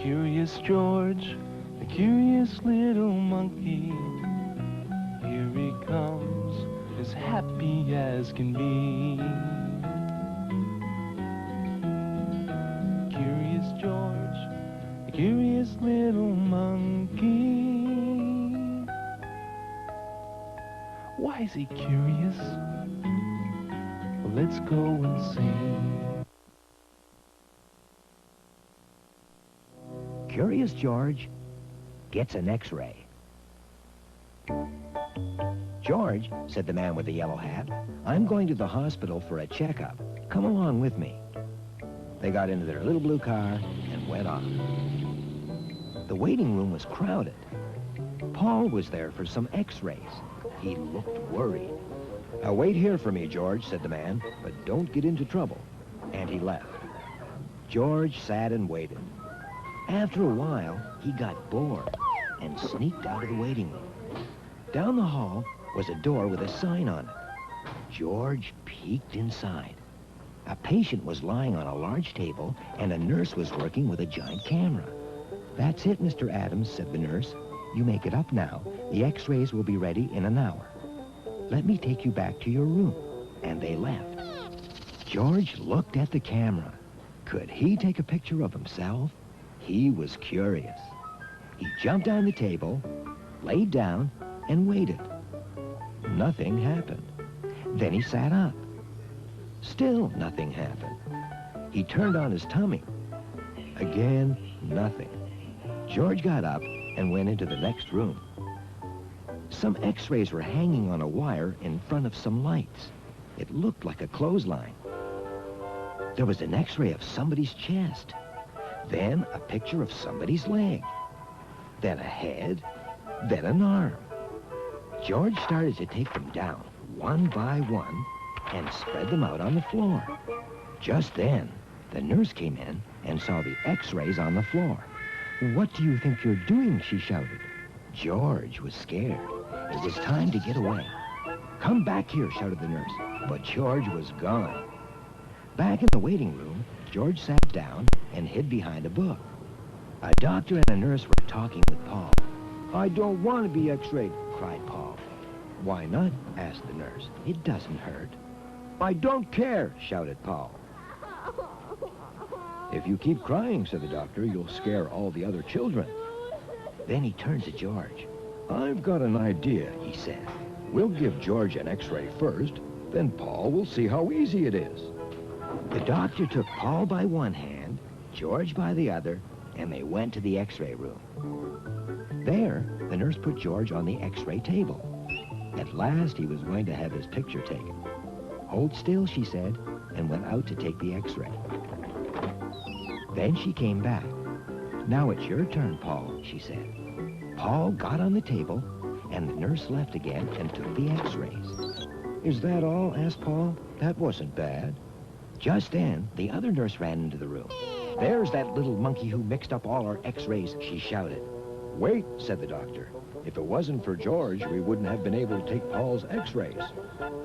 Curious George, the curious little monkey. Here he comes, as happy as can be. Curious George, the curious little monkey. Why is he curious? Well, let's go and see. Curious George gets an X-ray. George, said the man with the yellow hat, I'm going to the hospital for a checkup. Come along with me. They got into their little blue car and went off. The waiting room was crowded. Paul was there for some X-rays. He looked worried. Now wait here for me, George, said the man, but don't get into trouble. And he left. George sat and waited. After a while, he got bored and sneaked out of the waiting room. Down the hall was a door with a sign on it. George peeked inside. A patient was lying on a large table, and a nurse was working with a giant camera. That's it, Mr. Adams, said the nurse. You make it up now. The X-rays will be ready in an hour. Let me take you back to your room. And they left. George looked at the camera. Could he take a picture of himself? He was curious. He jumped on the table, laid down, and waited. Nothing happened. Then he sat up. Still nothing happened. He turned on his tummy. Again, nothing. George got up and went into the next room. Some X-rays were hanging on a wire in front of some lights. It looked like a clothesline. There was an X-ray of somebody's chest. Then a picture of somebody's leg. Then a head. Then an arm. George started to take them down, one by one, and spread them out on the floor. Just then, the nurse came in and saw the X-rays on the floor. What do you think you're doing? She shouted. George was scared. It was time to get away. Come back here, shouted the nurse. But George was gone. Back in the waiting room, George sat down and hid behind a book. A doctor and a nurse were talking with Paul. I don't want to be X-rayed, cried Paul. Why not? Asked the nurse. It doesn't hurt. I don't care, shouted Paul. If you keep crying, said the doctor, you'll scare all the other children. Then he turned to George. I've got an idea, he said. We'll give George an X-ray first, then Paul will see how easy it is. The doctor took Paul by one hand, George by the other, and they went to the X-ray room. There, the nurse put George on the X-ray table. At last, he was going to have his picture taken. Hold still, she said, and went out to take the X-ray. Then she came back. Now it's your turn, Paul, she said. Paul got on the table, and the nurse left again and took the X-rays. Is that all? Asked Paul. That wasn't bad. Just then, the other nurse ran into the room. There's that little monkey who mixed up all our X-rays, she shouted. Wait, said the doctor. If it wasn't for George, we wouldn't have been able to take Paul's X-rays.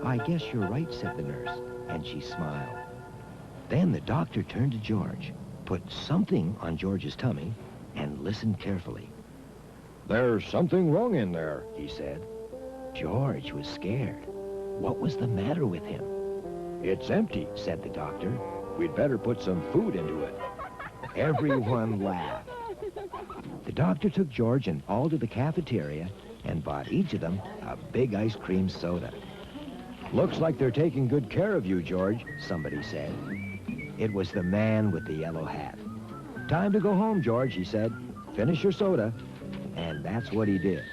I guess you're right, said the nurse, and she smiled. Then the doctor turned to George, put something on George's tummy, and listened carefully. There's something wrong in there, he said. George was scared. What was the matter with him? It's empty, said the doctor. We'd better put some food into it. Everyone laughed. The doctor took George and Paul to the cafeteria and bought each of them a big ice cream soda. Looks like they're taking good care of you, George, somebody said. It was the man with the yellow hat. Time to go home, George, he said. Finish your soda. And that's what he did.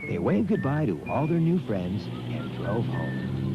They waved goodbye to all their new friends and drove home.